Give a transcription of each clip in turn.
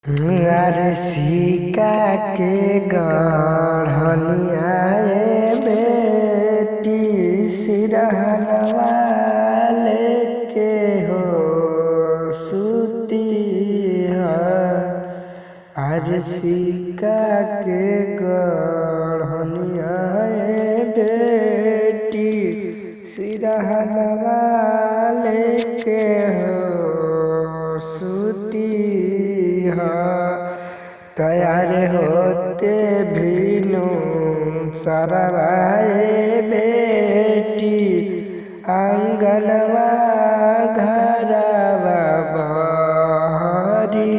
अरे सिक्का के गढ़निया बेटी सिरहनवा लेके हो सुती है। अरे सिक्का के गढ़निया बेटी सिरहनवा लेके हो सुती तैयार होते भीनु सरवाए बेटी आंगनवा घरवा बहरी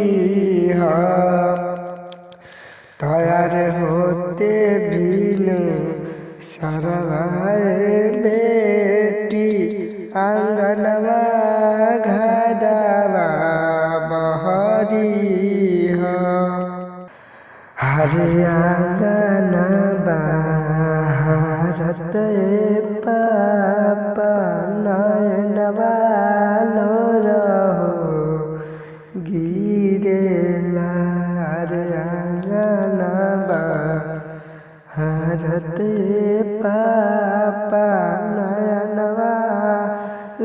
तैयार होते भीनु सरवाए बेटी आंगनवा घरवा बहरी हरे आंगन भारत पापा नयनवा लो रहो गिरेला। हरे आंगन भारत पापा नयनवा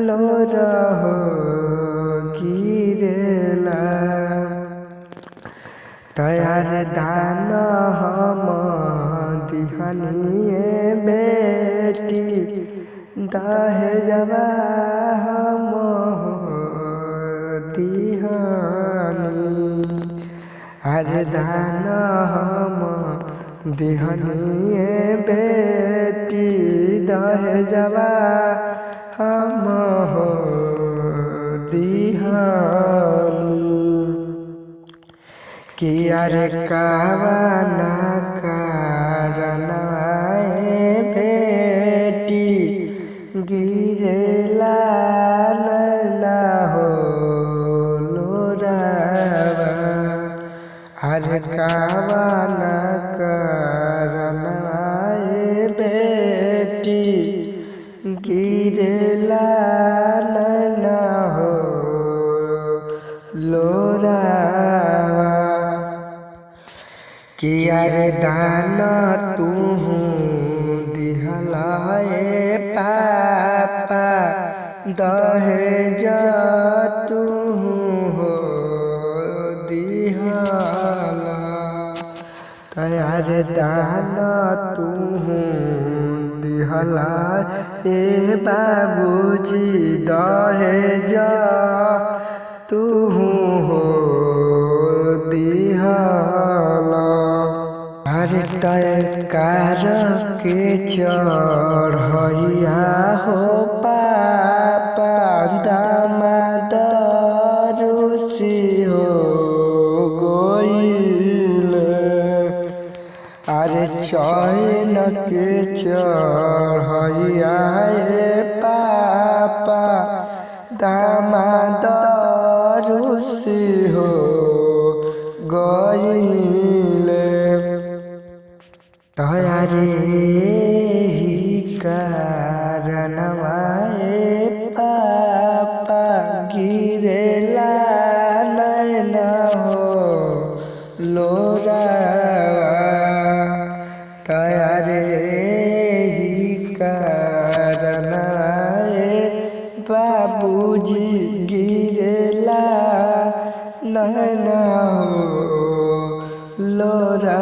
लो रहो गिरेला। तैयार दान हम दिहनिए बेटी दहेजवा हम दिहनी। अरे दान हम दिहनिए बेटी दहेजवा हम दिहनी। किया रे कावना कारणवाए बेटी गिरेला नैना हो लोरावा। अरे कावना कारणवाए बेटी गिरेला नैना हो लोरावा। किया रे दान तू दिहलाए पापा दहेज तू हो दिहला। तैयार दान तू दिहला ए बाबूजी दहेज तू हो दिहला। अरे तय कार के चढ़ैया हो पापा दामाद रुसी हो गोइल। अरे चैन के चढ़ैया पापा दामाद रुसी हो गइल। तैयारे ही कारणवाए पापा गिरेला नैना हो लोरावा। तैयारे ही कारणवाए बाबूजी गिरेला नैना हो लोरा।